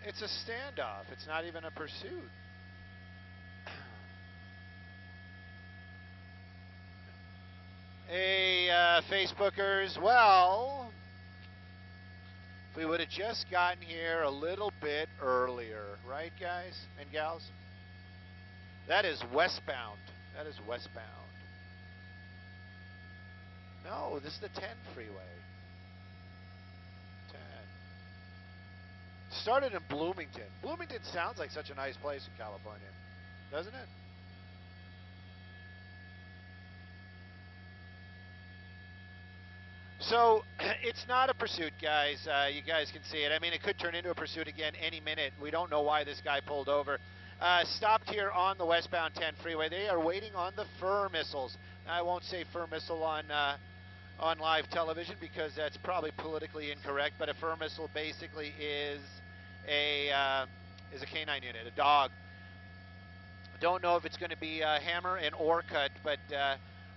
It's a standoff. It's not even a pursuit. Hey, Facebookers. Well, if we would have just gotten here a little bit earlier, right, guys and gals? That is westbound. That is westbound. No, this is the 10 freeway. 10. Started in Bloomington. Bloomington sounds like such a nice place in California, doesn't it? So it's not a pursuit, guys. You guys can see it. I mean, it could turn into a pursuit again any minute. We don't know why this guy pulled over. Stopped here on the westbound 10 freeway. They are waiting on the fur missiles. I won't say fur missile on live television because that's probably politically incorrect. But a fur missile basically is a canine unit, a dog. Don't know if it's going to be a hammer and or cut, but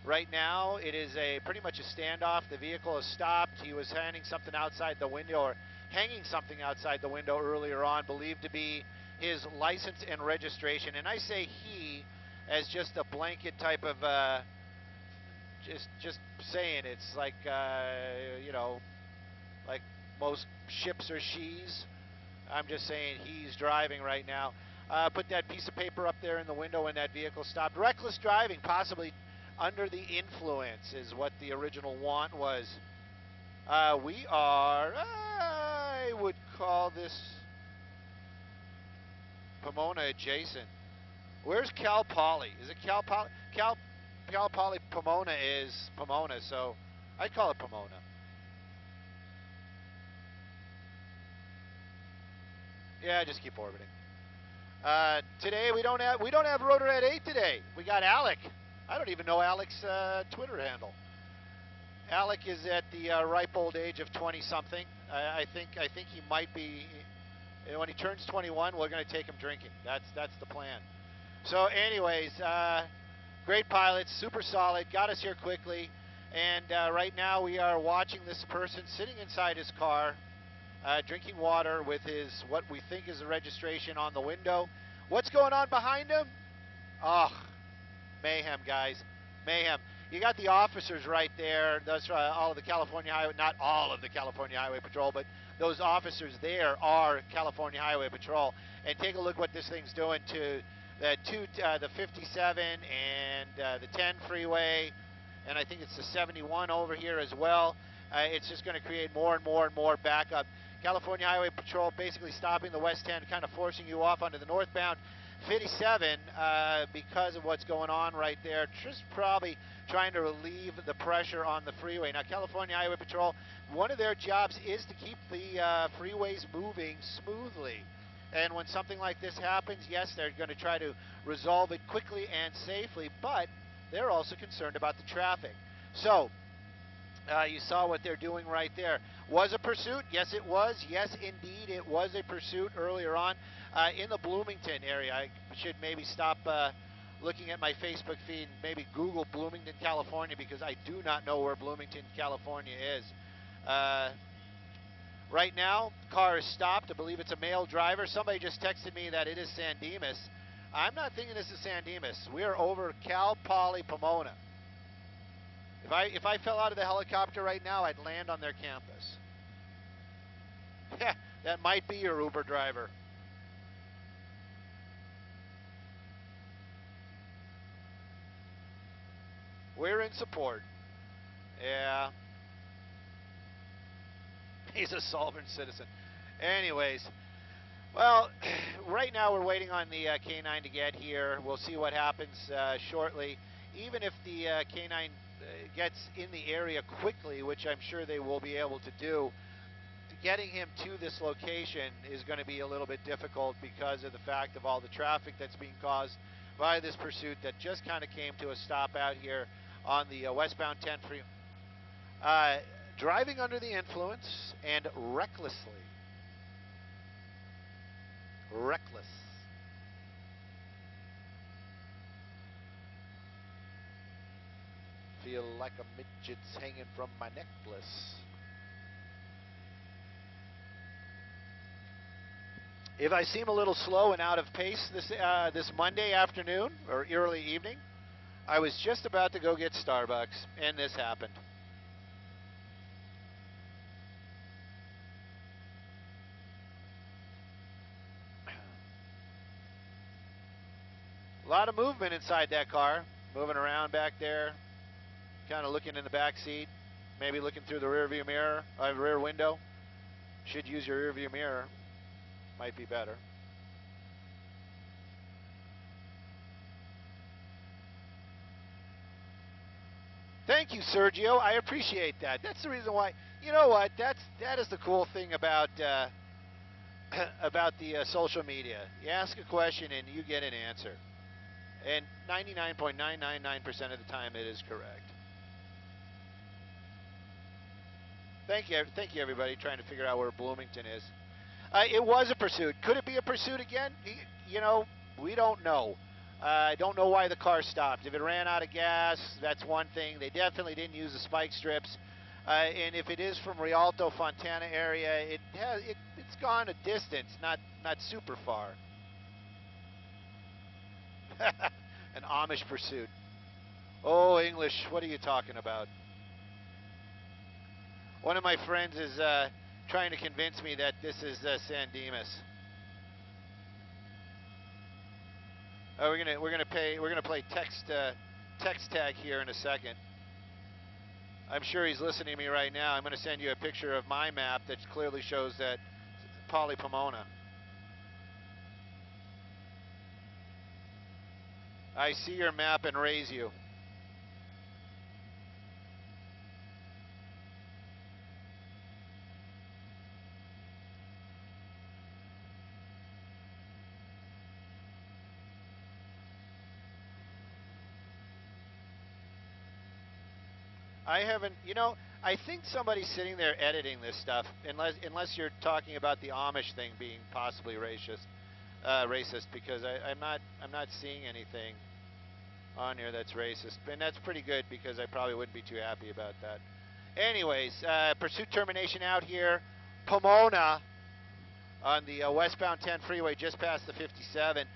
right now it is pretty much a standoff. The vehicle has stopped. He was hanging something outside the window earlier on, believed to be his license and registration. And I say he as just a blanket type of just saying. It's like like most ships are she's. I'm just saying he's driving right now. Put that piece of paper up there in the window when that vehicle stopped. Reckless driving, possibly under the influence, is what the original want was. We are, I would call this Pomona adjacent. Where's Cal Poly? Is it Cal Poly? Cal Poly Pomona is Pomona, so I'd call it Pomona. Yeah, just keep orbiting. Today we don't have Rotor at 8 today. We got Alec. I don't even know Alec's Twitter handle. Alec is at the ripe old age of 20-something. I think he might be. When he turns 21, we're going to take him drinking. That's the plan. So, anyways, great pilot, super solid, got us here quickly, and right now we are watching this person sitting inside his car, drinking water with what we think is a registration on the window. What's going on behind him? Oh, mayhem, guys, mayhem. You got the officers right there. Those all of the California Highway, not all of the California Highway Patrol, but those officers there are California Highway Patrol. And take a look what this thing's doing to the 57 and the 10 freeway, and I think it's the 71 over here as well. It's just going to create more and more and more backup. California Highway Patrol basically stopping the west 10, kind of forcing you off onto the northbound 57 because of what's going on right there. Just probably trying to relieve the pressure on the freeway. Now, California Highway Patrol, one of their jobs is to keep the freeways moving smoothly. And when something like this happens, yes, they're going to try to resolve it quickly and safely, but they're also concerned about the traffic. So, you saw what they're doing right there. Was a pursuit? Yes, it was. Yes, indeed, it was a pursuit earlier on in the Bloomington area. I should maybe stop looking at my Facebook feed and maybe Google Bloomington, California, because I do not know where Bloomington, California is. Right now, the car is stopped. I believe it's a male driver. Somebody just texted me that it is San Dimas. I'm not thinking this is San Dimas. We're over Cal Poly Pomona. If I fell out of the helicopter right now, I'd land on their campus. Yeah, that might be your Uber driver. We're in support. Yeah. He's a solvent citizen. Anyways, well, right now we're waiting on the K9 to get here. We'll see what happens shortly. Even if the K9 gets in the area quickly, which I'm sure they will be able to do, getting him to this location is going to be a little bit difficult because of the fact of all the traffic that's being caused by this pursuit that just kind of came to a stop out here on the westbound 10 freeway. Driving under the influence and recklessly. Reckless. Feel like a midget's hanging from my necklace. If I seem a little slow and out of pace this Monday afternoon or early evening, I was just about to go get Starbucks, and this happened. A lot of movement inside that car, moving around back there, kind of looking in the back seat, maybe looking through the rear mirror, rear window. Should use your rear view mirror, might be better. Thank you, Sergio. I appreciate that. That's the reason why. You know what? That is the cool thing about about the social media. You ask a question and you get an answer, and 99.999% of the time it is correct. Thank you, everybody, trying to figure out where Bloomington is. It was a pursuit. Could it be a pursuit again? You know, we don't know. I don't know why the car stopped. If it ran out of gas, that's one thing. They definitely didn't use the spike strips. And if it is from Rialto, Fontana area, it's gone a distance, not super far. An Amish pursuit. Oh, English, what are you talking about? One of my friends is trying to convince me that this is San Dimas. We're gonna play text tag here in a second. I'm sure he's listening to me right now. I'm gonna send you a picture of my map that clearly shows that Pomona. I see your map and raise you. I haven't, you know, I think somebody's sitting there editing this stuff, unless you're talking about the Amish thing being possibly racist, because I'm not seeing anything on here that's racist, and that's pretty good because I probably wouldn't be too happy about that. Anyways, pursuit termination out here, Pomona, on the westbound 10 freeway, just past the 57.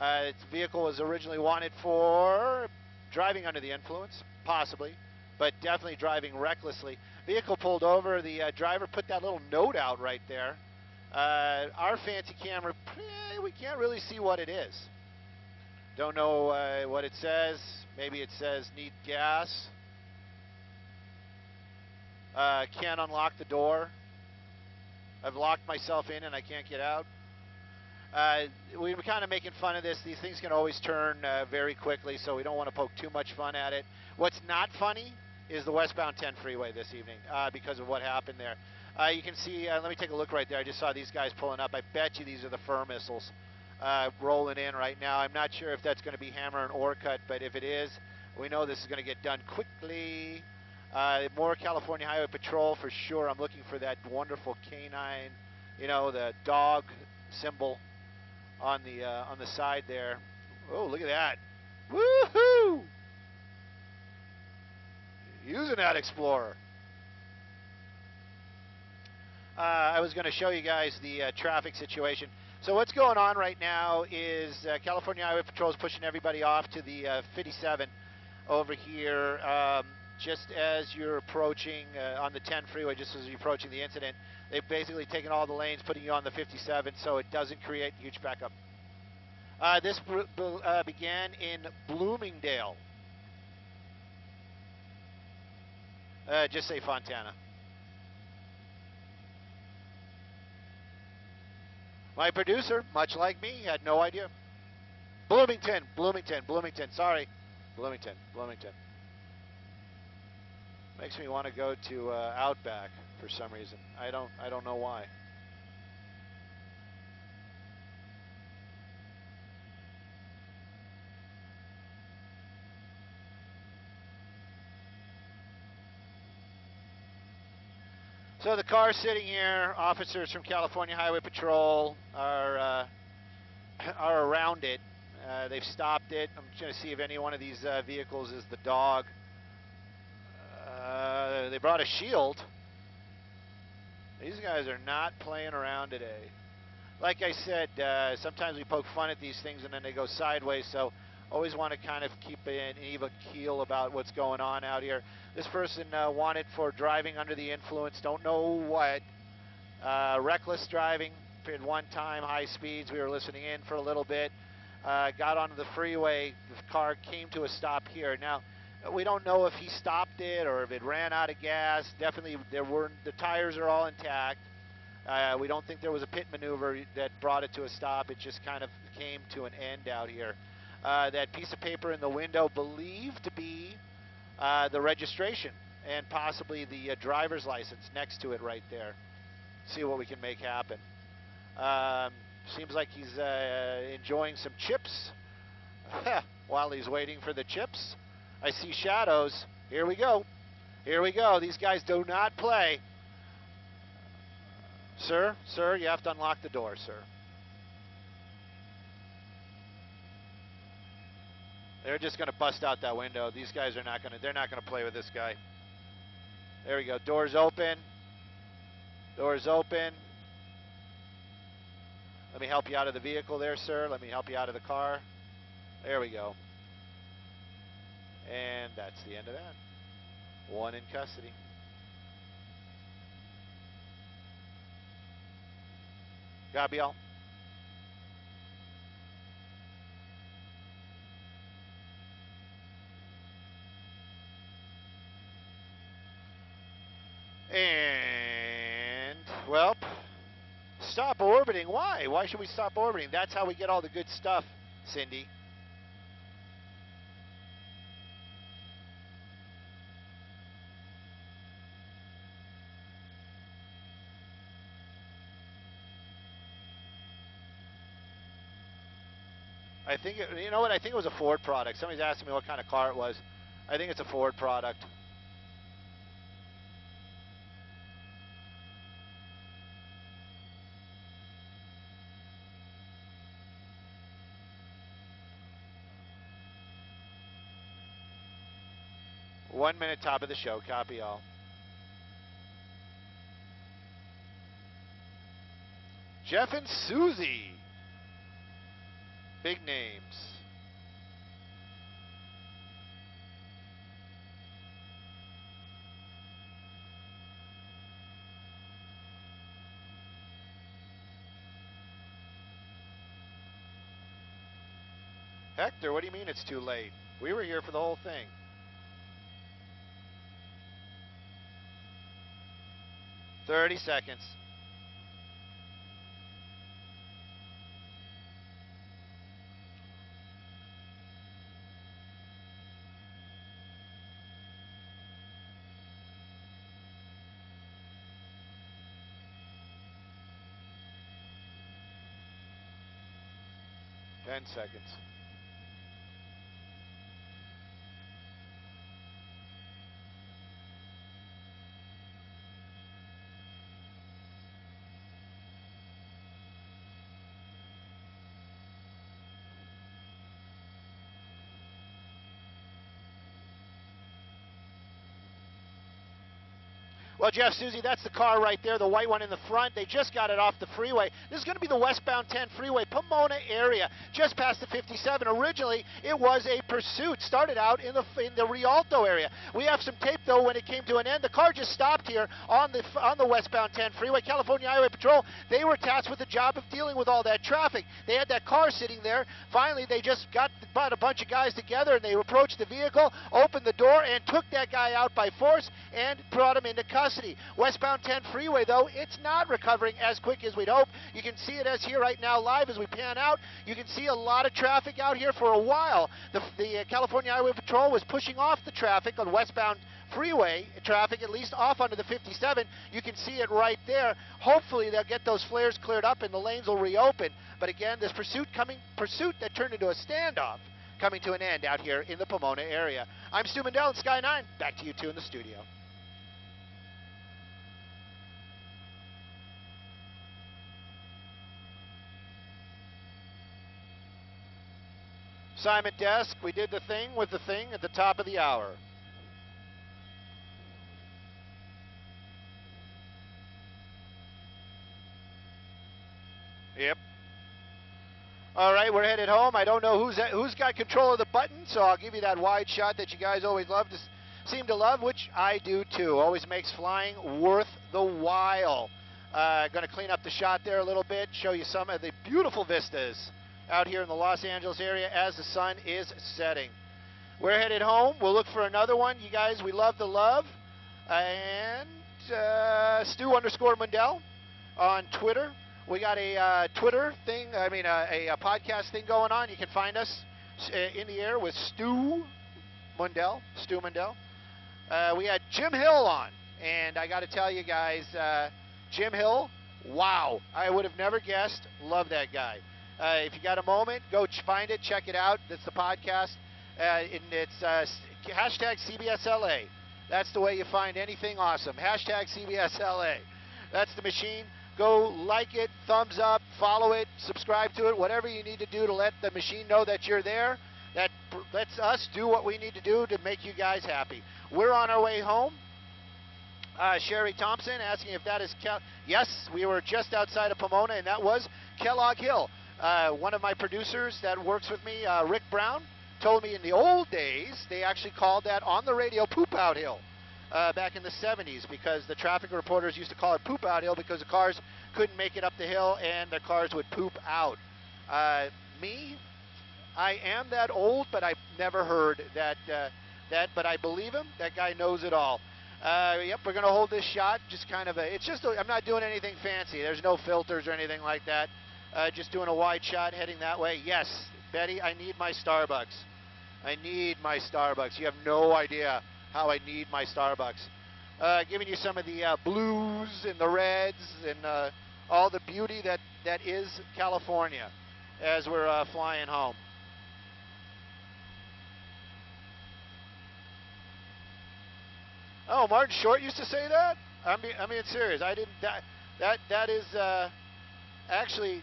Its vehicle was originally wanted for driving under the influence, possibly, but definitely driving recklessly. Vehicle pulled over. The driver put that little note out right there. Our fancy camera, we can't really see what it is. Don't know what it says. Maybe it says need gas. Can't unlock the door. I've locked myself in and I can't get out. We were kind of making fun of this. These things can always turn very quickly, so we don't want to poke too much fun at it. What's not funny is the westbound 10 freeway this evening because of what happened there. You can see, let me take a look right there. I just saw these guys pulling up. I bet you these are the fur missiles rolling in right now. I'm not sure if that's going to be hammer and ore cut, but if it is, we know this is going to get done quickly. More California Highway Patrol for sure. I'm looking for that wonderful canine, you know, the dog symbol on the side there. Oh, look at that. Woohoo! Using that Explorer. I was going to show you guys the traffic situation. So what's going on right now is California Highway Patrol is pushing everybody off to the 57 over here. Just as you're approaching on the 10 freeway, just as you're approaching the incident, they've basically taken all the lanes, putting you on the 57 so it doesn't create huge backup. This began in Bloomingdale. Just say Fontana. My producer, much like me, had no idea. Bloomington, sorry. Bloomington. Makes me want to go to Outback for some reason. I don't know why. So the car's sitting here. Officers from California Highway Patrol are around it. They've stopped it. I'm trying to see if any one of these vehicles is the dog. They brought a shield. These guys are not playing around today. like I said, sometimes we poke fun at these things and then they go sideways, so always want to kind of keep an even keel about what's going on out here. This person wanted for driving under the influence, don't know what. Reckless driving at one time, high speeds. We were listening in for a little bit. Got onto the freeway. The car came to a stop here. Now, we don't know if he stopped it or if it ran out of gas. Definitely, the tires are all intact. We don't think there was a pit maneuver that brought it to a stop. It just kind of came to an end out here. That piece of paper in the window believed to be the registration and possibly the driver's license next to it right there. See what we can make happen. Seems like he's enjoying some chips while he's waiting for the chips. I see shadows. Here we go. Here we go. These guys do not play. Sir, you have to unlock the door, sir. They're just going to bust out that window. These guys are not going to, they're not going to play with this guy. There we go. Doors open. Doors open. Let me help you out of the vehicle there, sir. Let me help you out of the car. There we go. And that's the end of that. One in custody. Gabriel. And, well, stop orbiting. Why? Why should we stop orbiting? That's how we get all the good stuff, Cindy. I think, you know what, I think it was a Ford product. Somebody's asking me what kind of car it was. I think it's a Ford product. One minute, top of the show. Copy all. Jeff and Susie. Big names. Hector, what do you mean it's too late? We were here for the whole thing. "30 seconds. "10 seconds. Well, Jeff, Susie, that's the car right there, the white one in the front. They just got it off the freeway. This is going to be the westbound 10 freeway, Pomona area, just past the 57. Originally, it was a pursuit. Started out in the Rialto area. We have some tape, though, when it came to an end. The car just stopped here on the westbound 10 freeway. California Highway Patrol, they were tasked with the job of dealing with all that traffic. They had that car sitting there. Finally, they just got a bunch of guys together, and they approached the vehicle, opened the door, and took that guy out by force and brought him into custody. Westbound 10 freeway, though, it's not recovering as quick as we'd hope. You can see it as here right now live as we pan out. You can see a lot of traffic out here for a while. The California Highway Patrol was pushing off the traffic on westbound freeway traffic, at least off onto the 57. You can see it right there. Hopefully they'll get those flares cleared up and the lanes will reopen. But again, this pursuit that turned into a standoff coming to an end out here in the Pomona area. I'm Stu Mundel in Sky 9. Back to you two in the studio. Simon Desk, we did the thing with the thing at the top of the hour. Yep. All right, we're headed home. I don't know who's got control of the button, so I'll give you that wide shot that you guys always seem to love, which I do too. Always makes flying worth the while. Going to clean up the shot there a little bit, show you some of the beautiful vistas out here in the Los Angeles area as the sun is setting. We're headed home. We'll look for another one. You guys, we love the love. And Stu _Mundel on Twitter. We got a Twitter thing, a podcast thing going on. You can find us in the air with Stu Mundel. We had Jim Hill on, and I got to tell you guys, Jim Hill, wow, I would have never guessed. Love that guy. If you got a moment, go find it, check it out. That's the podcast, and it's hashtag CBSLA. That's the way you find anything awesome. Hashtag CBSLA. That's the machine. Go like it, thumbs up, follow it, subscribe to it, whatever you need to do to let the machine know that you're there. That lets us do what we need to do to make you guys happy. We're on our way home. Sherry Thompson asking if that is yes, we were just outside of Pomona, and that was Kellogg Hill. One of my producers that works with me, Rick Brown, told me in the old days they actually called that on the radio Poop Out Hill. Back in the 70s, because the traffic reporters used to call it Poop Out Hill because the cars couldn't make it up the hill and their cars would poop out. Me, I am that old, but I've never heard that, but I believe him. That guy knows it all. Yep, we're going to hold this shot. Just kind of I'm not doing anything fancy. There's no filters or anything like that. Just doing a wide shot heading that way. Yes, Betty, I need my Starbucks. I need my Starbucks. You have no idea how I need my Starbucks. Giving you some of the blues and the reds and all the beauty that is California as we're flying home. Oh, Martin Short used to say that? I mean, serious. I didn't. That is actually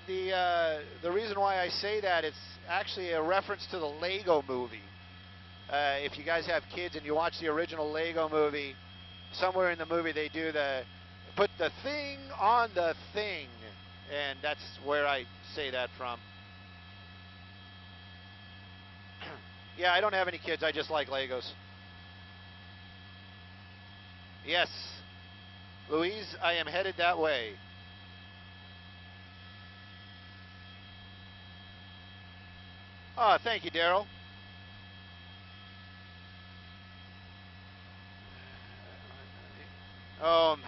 the reason why I say that. It's actually a reference to the Lego movie. If you guys have kids and you watch the original Lego movie, somewhere in the movie they do put the thing on the thing, and that's where I say that from. Yeah, I don't have any kids. I just like Legos. Yes, Louise, I am headed that way. Oh, thank you, Daryl.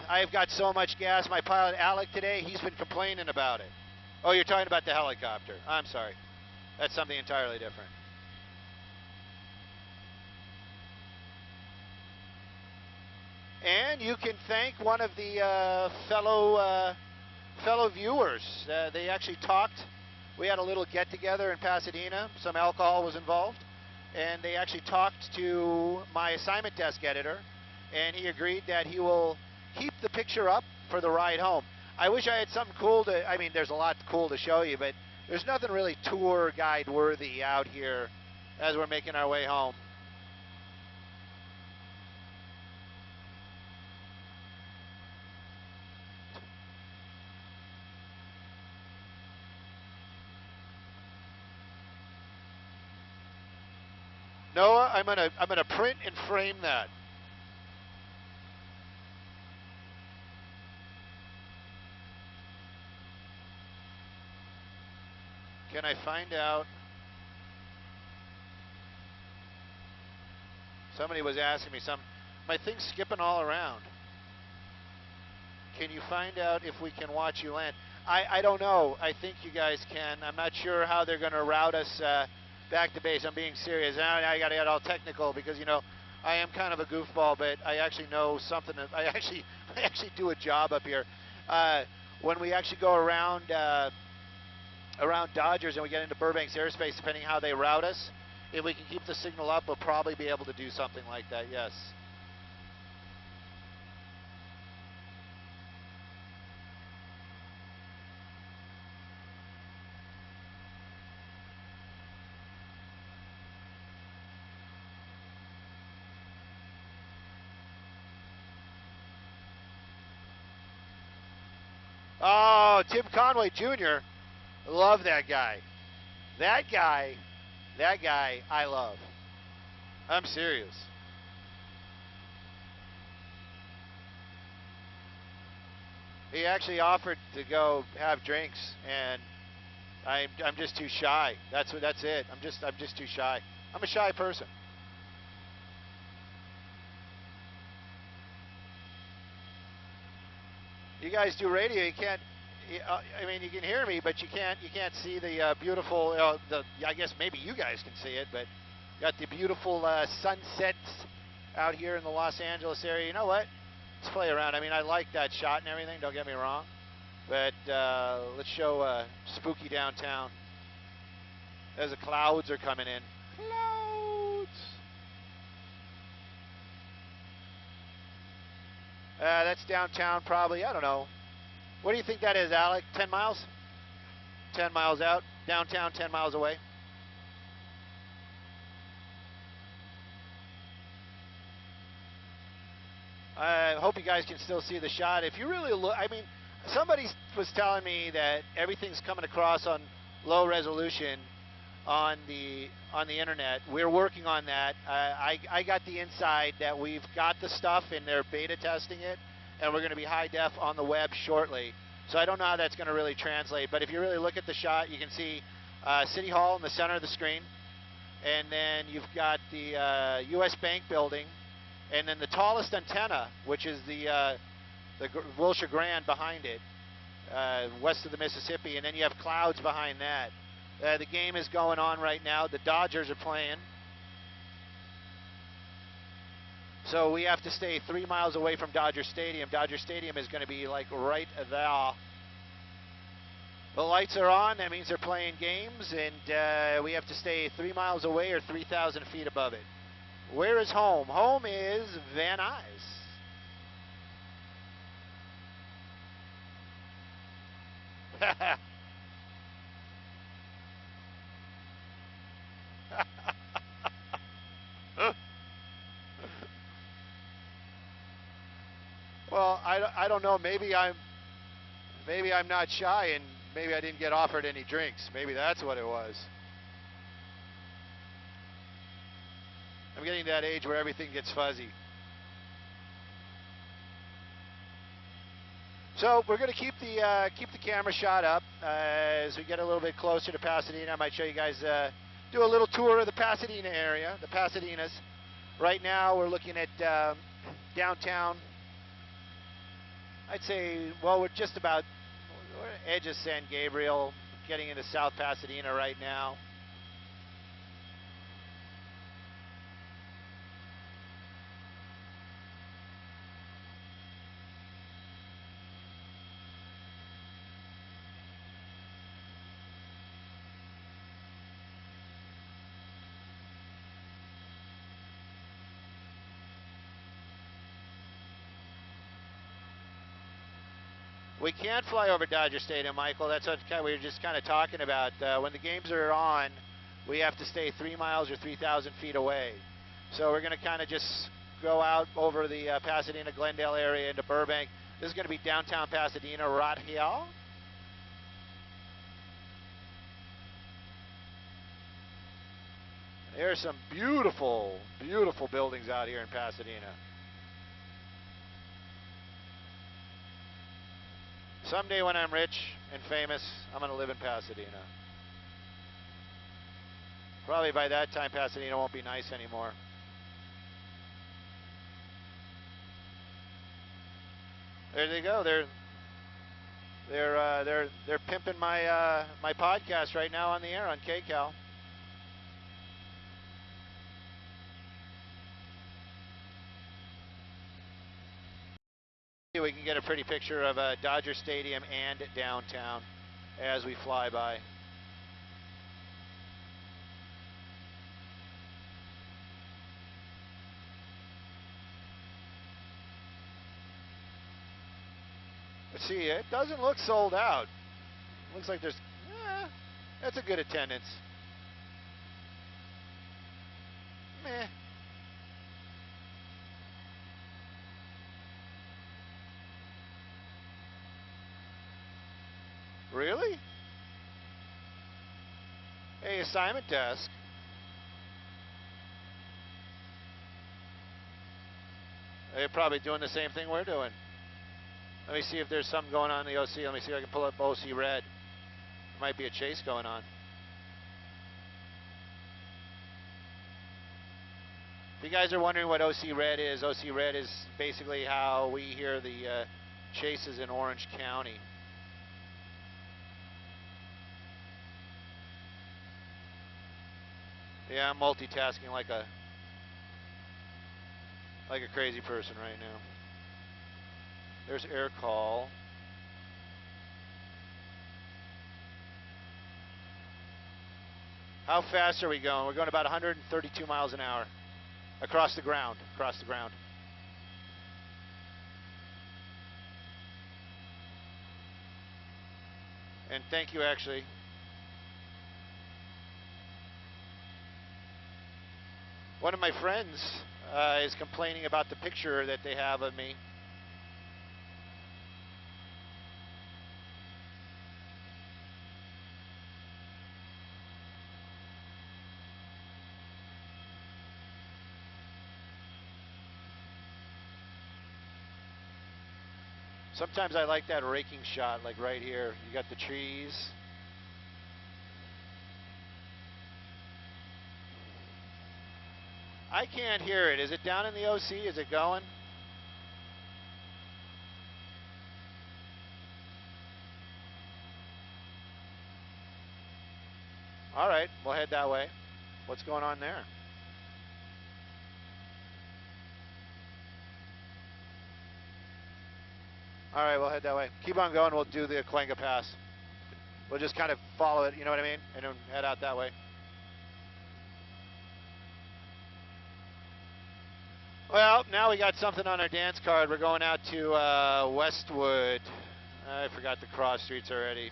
I've got so much gas. My pilot, Alec, today, he's been complaining about it. Oh, you're talking about the helicopter. I'm sorry. That's something entirely different. And you can thank one of the fellow viewers. They actually talked. We had a little get-together in Pasadena. Some alcohol was involved. And they actually talked to my assignment desk editor, and he agreed that he will keep the picture up for the ride home. I wish I had something cool there's a lot cool to show you, but there's nothing really tour guide worthy out here as we're making our way home. Noah, I'm gonna print and frame that. Can I find out? Somebody was asking me something. My thing's skipping all around. Can you find out if we can watch you land? I don't know. I think you guys can. I'm not sure how they're going to route us back to base. I'm being serious. Now I got to get all technical because, you know, I am kind of a goofball, but I actually know something. I actually do a job up here. When we actually go around Dodgers and we get into Burbank's airspace, depending how they route us, if we can keep the signal up, we'll probably be able to do something like that, yes. Oh, Tim Conway Jr. Love that guy. That guy, I love. I'm serious. He actually offered to go have drinks, and I'm just too shy. That's it. I'm just too shy. I'm a shy person. You guys do radio. You can't. I mean, you can hear me, but you can't see the beautiful. I guess maybe you guys can see it, but got the beautiful sunsets out here in the Los Angeles area. You know what? Let's play around. I mean, I like that shot and everything. Don't get me wrong, but let's show spooky downtown. As the clouds are coming in. Clouds. That's downtown, probably. I don't know. What do you think that is, Alec? 10 miles? 10 miles out. Downtown, 10 miles away. I hope you guys can still see the shot. If you really look, I mean, somebody was telling me that everything's coming across on low resolution on the internet. We're working on that. I got the inside that we've got the stuff and they're beta testing it, and we're going to be high def on the web shortly. So I don't know how that's going to really translate, but if you really look at the shot, you can see City Hall in the center of the screen, and then you've got the U.S. Bank building, and then the tallest antenna, which is the Wilshire Grand behind it, west of the Mississippi, and then you have clouds behind that. The game is going on right now. The Dodgers are playing. So we have to stay 3 miles away from Dodger Stadium. Dodger Stadium is going to be like right there. The lights are on. That means they're playing games, and we have to stay 3 miles away or 3,000 feet above it. Where is home? Home is Van Nuys. Well, I don't know. Maybe I'm not shy, and maybe I didn't get offered any drinks. Maybe that's what it was. I'm getting to that age where everything gets fuzzy. So we're going to keep the camera shot up as we get a little bit closer to Pasadena. I might show you guys, do a little tour of the Pasadena area, the Pasadenas. Right now we're looking at downtown. I'd say, well, we're just about edge of San Gabriel, getting into South Pasadena right now. We can't fly over Dodger Stadium, Michael. That's what we were just kind of talking about. When the games are on, we have to stay 3 miles or 3,000 feet away. So we're going to kind of just go out over the Pasadena, Glendale area into Burbank. This is going to be downtown Pasadena right here. There's some beautiful, beautiful buildings out here in Pasadena. Someday when I'm rich and famous, I'm going to live in Pasadena. Probably by that time, Pasadena won't be nice anymore. There they go. They're pimping my my podcast right now on the air on KCAL. We can get a pretty picture of Dodger Stadium and downtown as we fly by. Let's see, it doesn't look sold out. Looks like there's, that's a good attendance. Meh. Really? Hey, assignment desk. They're probably doing the same thing we're doing. Let me see if there's something going on in the OC. Let me see if I can pull up OC Red. There might be a chase going on. If you guys are wondering what OC Red is basically how we hear the chases in Orange County. Yeah, I'm multitasking like a crazy person right now. There's air call. How fast are we going? We're going about 132 miles an hour across the ground. And thank you, actually. One of my friends is complaining about the picture that they have of me. Sometimes I like that raking shot, like right here. You got the trees. I can't hear it. Is it down in the OC? Is it going? All right, we'll head that way. What's going on there? All right, we'll head that way. Keep on going. We'll do the Cuenca Pass. We'll just kind of follow it, you know what I mean? And then head out that way. Well, now we got something on our dance card. We're going out to Westwood. I forgot the cross streets already.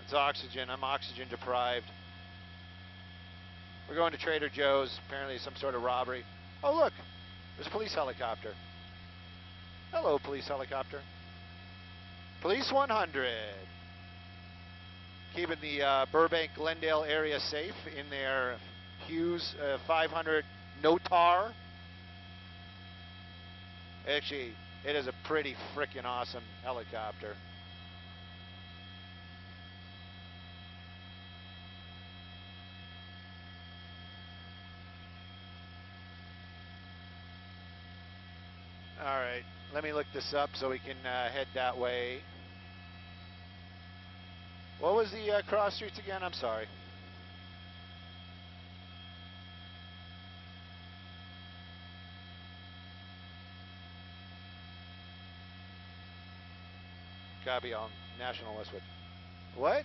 It's oxygen. I'm oxygen deprived. We're going to Trader Joe's. Apparently some sort of robbery. Oh, look. There's a police helicopter. Hello, police helicopter. Police 100. Keeping the Burbank-Glendale area safe in their Hughes 500 Notar. Actually, it is a pretty freaking awesome helicopter. All right, let me look this up so we can head that way. What was the cross streets again? I'm sorry. Gotta be on National Westwood. What?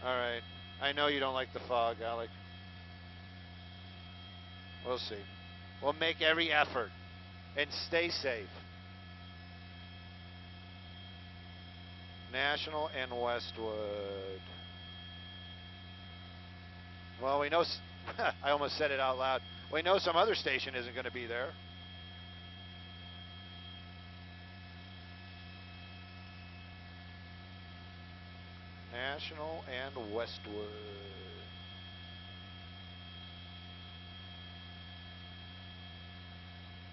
All right. I know you don't like the fog, Alec. We'll see. We'll make every effort and stay safe. National and Westwood. Well, we know, I almost said it out loud. We know some other station isn't going to be there. National and Westwood.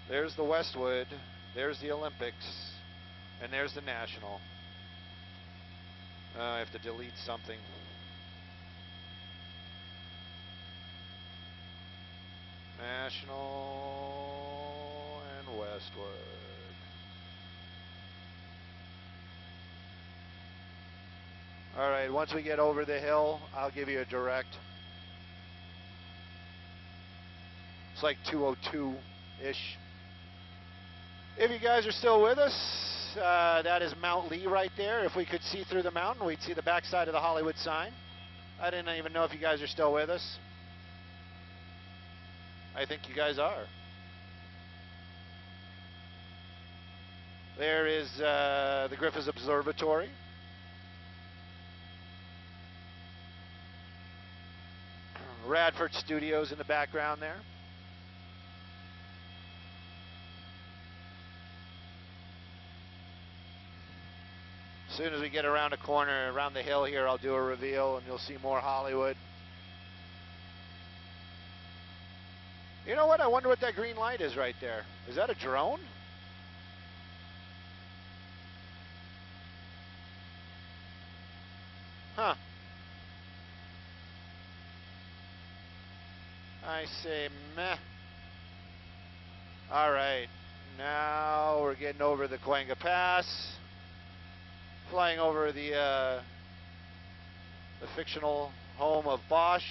There's the Westwood, there's the Olympics, and there's the National. I have to delete something. National and Westwood. All right, once we get over the hill, I'll give you a direct. It's like 202-ish. If you guys are still with us, that is Mount Lee right there. If we could see through the mountain, we'd see the backside of the Hollywood sign. I didn't even know if you guys are still with us. I think you guys are. There is the Griffith Observatory. Radford Studios in the background there. As soon as we get around a corner, around the hill here, I'll do a reveal and you'll see more Hollywood. You know what? I wonder what that green light is right there. Is that a drone? Huh. I say meh. All right. Now we're getting over the Cahuenga Pass. Flying over the fictional home of Bosch.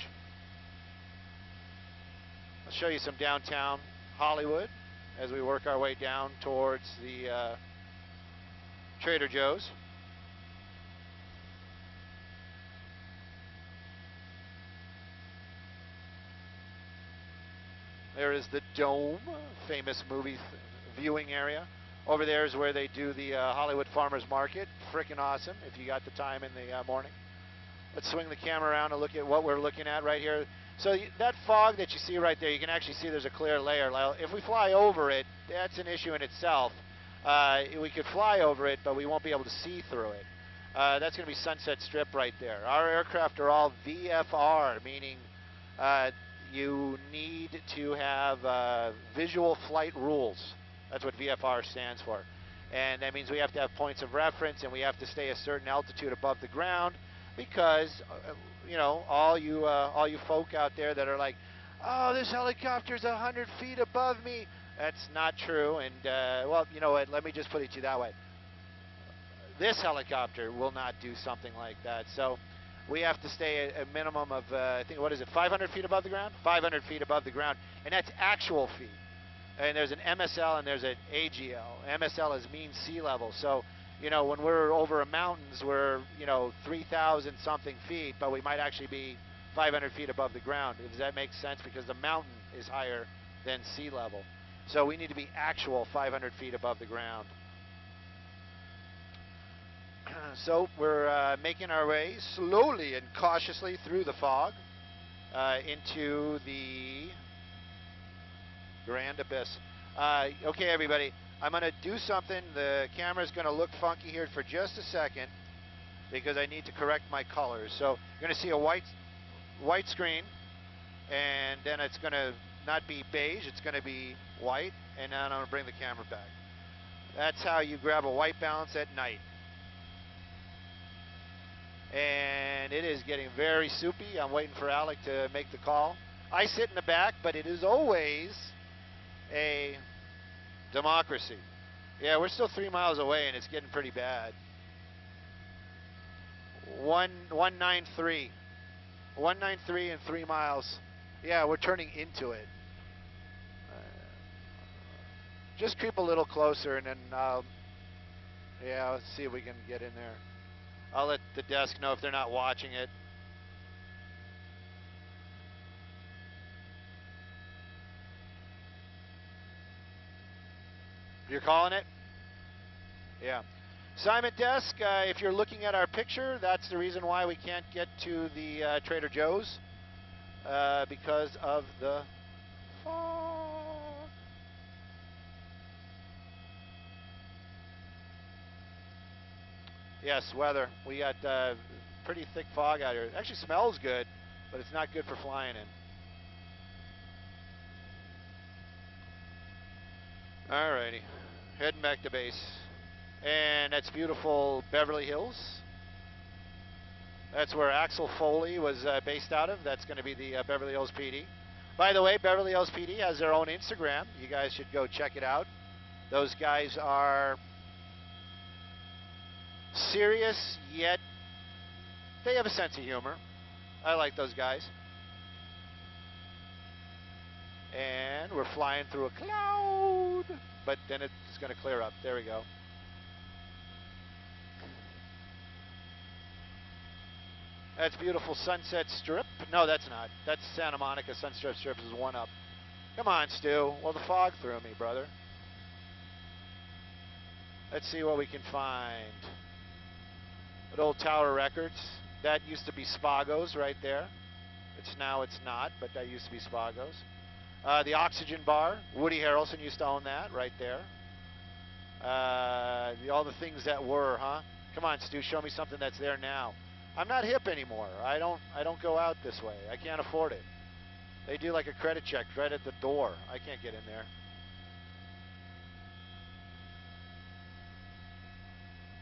I'll show you some downtown Hollywood as we work our way down towards the Trader Joe's. There is the Dome, famous movie viewing area. Over there is where they do the Hollywood Farmers Market. Frickin' awesome if you got the time in the morning. Let's swing the camera around and look at what we're looking at right here. So that fog that you see right there, you can actually see there's a clear layer. If we fly over it, that's an issue in itself. We could fly over it, but we won't be able to see through it. That's going to be Sunset Strip right there. Our aircraft are all VFR, meaning you need to have visual flight rules. That's what VFR stands for. And that means we have to have points of reference and we have to stay a certain altitude above the ground because, you know, all you folk out there that are like, oh, this helicopter's 100 feet above me. That's not true. And, well, you know what? Let me just put it to you that way. This helicopter will not do something like that. So we have to stay a minimum of, I think, what is it, 500 feet above the ground? 500 feet above the ground. And that's actual feet. And there's an MSL and there's an AGL. MSL is mean sea level. So, you know, when we're over mountains, we're, you know, 3,000 something feet, but we might actually be 500 feet above the ground. Does that make sense? Because the mountain is higher than sea level. So we need to be actual 500 feet above the ground. So we're making our way slowly and cautiously through the fog into the Grand Abyss. Okay, everybody, I'm going to do something. The camera's going to look funky here for just a second because I need to correct my colors. So you're going to see a white screen, and then it's going to not be beige, it's going to be white, and then I'm going to bring the camera back. That's how you grab a white balance at night. And it is getting very soupy. I'm waiting for Alec to make the call. I sit in the back, but it is always a democracy. Yeah, we're still 3 miles away, and it's getting pretty bad. 193. 193 in 3 miles. Yeah, we're turning into it. Just creep a little closer, and then yeah, let's see if we can get in there. I'll let the desk know if they're not watching it. You're calling it? Yeah. Simon Desk, if you're looking at our picture, that's the reason why we can't get to the Trader Joe's because of the fog. Yes, weather. We got pretty thick fog out here. It actually smells good, but it's not good for flying in. Alrighty, heading back to base. And that's beautiful Beverly Hills. That's where Axel Foley was based out of. That's going to be the Beverly Hills PD. By the way, Beverly Hills PD has their own Instagram. You guys should go check it out. Those guys are serious, yet they have a sense of humor. I like those guys. And we're flying through a cloud, but then it's going to clear up. There we go. That's beautiful Sunset Strip. No, that's not. That's Santa Monica. Sunset Strip is one up. Come on, Stu. Well, the fog threw me, brother. Let's see what we can find. At Old Tower Records. That used to be Spago's right there. It's not, but that used to be Spago's. The Oxygen Bar. Woody Harrelson used to own that right there. All the things that were, huh? Come on, Stu, show me something that's there now. I'm not hip anymore. I don't go out this way. I can't afford it. They do like a credit check right at the door. I can't get in there.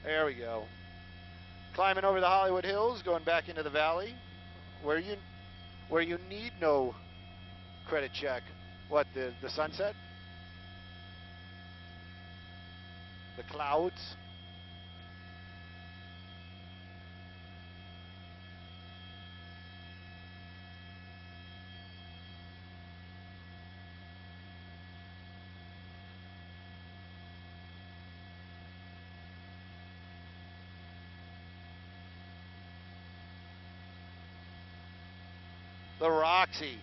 There we go. Climbing over the Hollywood Hills, going back into the valley, where you need no credit check. What, the sunset? The clouds? The Roxy.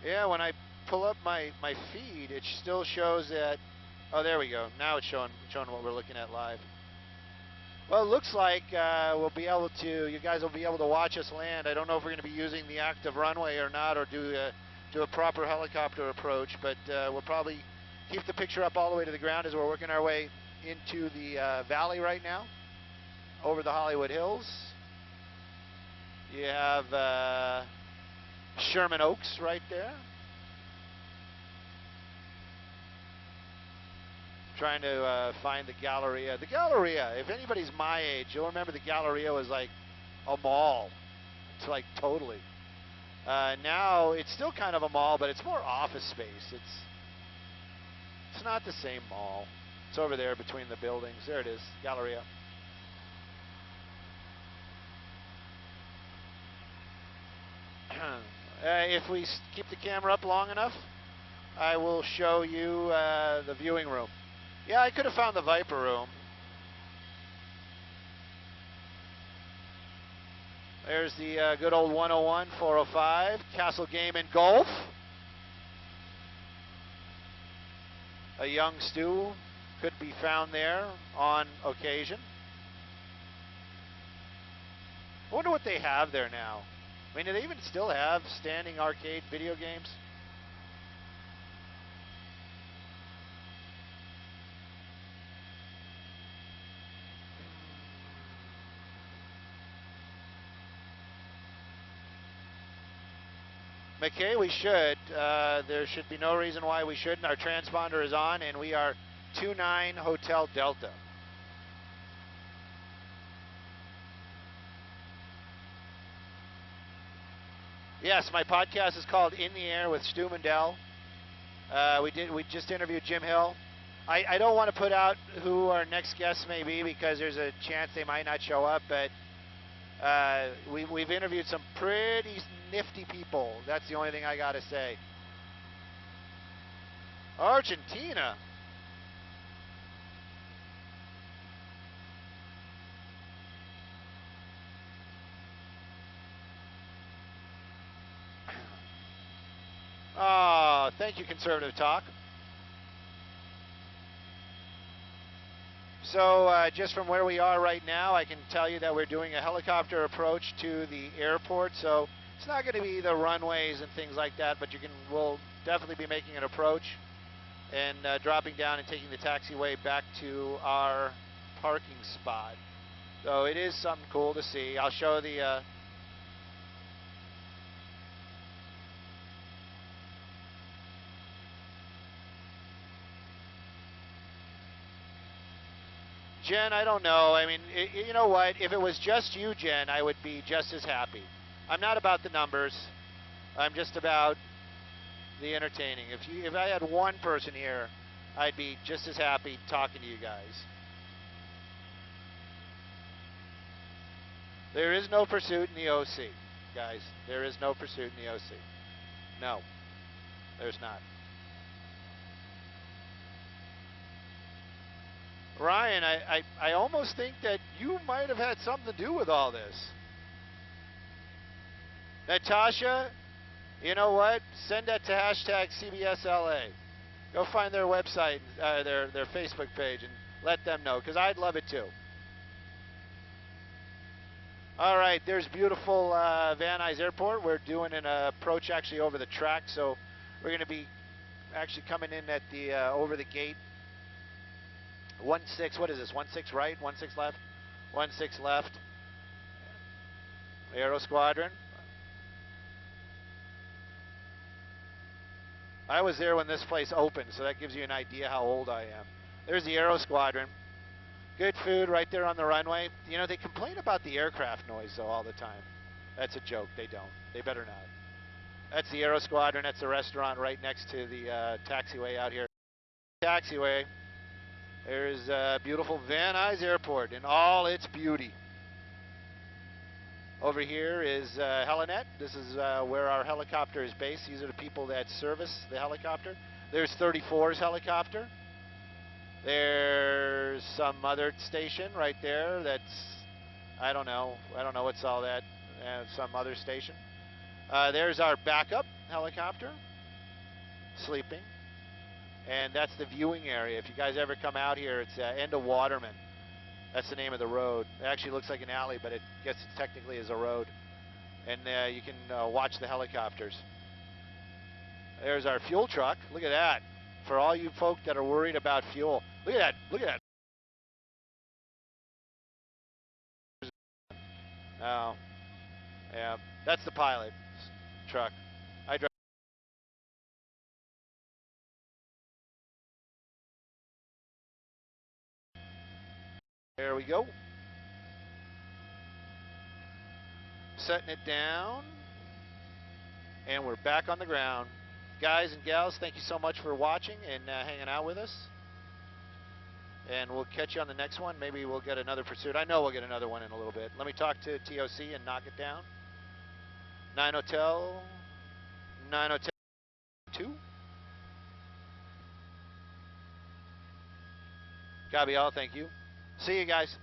Yeah, when I pull up my feed, it still shows that. Oh, there we go. Now it's showing what we're looking at live. Well, it looks like we'll be able to. You guys will be able to watch us land. I don't know if we're going to be using the active runway or not, or do a proper helicopter approach. But we'll probably keep the picture up all the way to the ground as we're working our way into the valley right now, over the Hollywood Hills. You have Sherman Oaks right there. Trying to find the Galleria. The Galleria, if anybody's my age, you'll remember the Galleria was like a mall. It's like totally. Now it's still kind of a mall, but it's more office space. It's not the same mall. It's over there between the buildings. There it is, Galleria. If we keep the camera up long enough, I will show you the viewing room. Yeah, I could have found the Viper room. There's the good old 101, 405, Castle Game and Golf. A young Stu could be found there on occasion. I wonder what they have there now. I mean, do they even still have standing arcade video games? McKay, we should. There should be no reason why we shouldn't. Our transponder is on, and we are 29 Hotel Delta. Yes, my podcast is called In the Air with Stu Mundel. We just interviewed Jim Hill. I don't want to put out who our next guests may be because there's a chance they might not show up, but we've interviewed some pretty nifty people. That's the only thing I got to say. Argentina. Oh, thank you, Conservative Talk. So just from where we are right now, I can tell you that we're doing a helicopter approach to the airport. So it's not going to be the runways and things like that, but we'll definitely be making an approach and dropping down and taking the taxiway back to our parking spot. So it is something cool to see. I'll show the Jen, I don't know. I mean, you know what? If it was just you, Jen, I would be just as happy. I'm not about the numbers. I'm just about the entertaining. If I had one person here, I'd be just as happy talking to you guys. There is no pursuit in the OC, guys. There is no pursuit in the OC. No, there's not. Ryan, I almost think that you might have had something to do with all this. Natasha, you know what? Send that to hashtag CBSLA. Go find their website, their Facebook page, and let them know, because I'd love it too. All right, there's beautiful Van Nuys Airport. We're doing an approach actually over the track, so we're going to be actually coming in at the over the gate. 1-6, what is this? 1-6 right, 1-6 left, 1-6 left. Aero Squadron. I was there when this place opened, so that gives you an idea how old I am. There's the Aero Squadron. Good food right there on the runway. You know, they complain about the aircraft noise, though, all the time. That's a joke. They don't. They better not. That's the Aero Squadron. That's the restaurant right next to the taxiway out here. Taxiway. There's beautiful Van Nuys Airport in all its beauty. Over here is Helinet. This is where our helicopter is based. These are the people that service the helicopter. There's 34's helicopter. There's some other station right there that's, I don't know what's all that, some other station. There's our backup helicopter, sleeping. And that's the viewing area. If you guys ever come out here, it's end of Waterman. That's the name of the road. It actually looks like an alley, but it gets technically as a road. And you can watch the helicopters. There's our fuel truck. Look at that. For all you folk that are worried about fuel. Look at that. Look at that. Oh, yeah. That's the pilot truck. I drive. There we go. Setting it down. And we're back on the ground. Guys and gals, thank you so much for watching and hanging out with us. And we'll catch you on the next one. Maybe we'll get another pursuit. I know we'll get another one in a little bit. Let me talk to TOC and knock it down. 9 Hotel 2. Copy all, thank you. See you guys.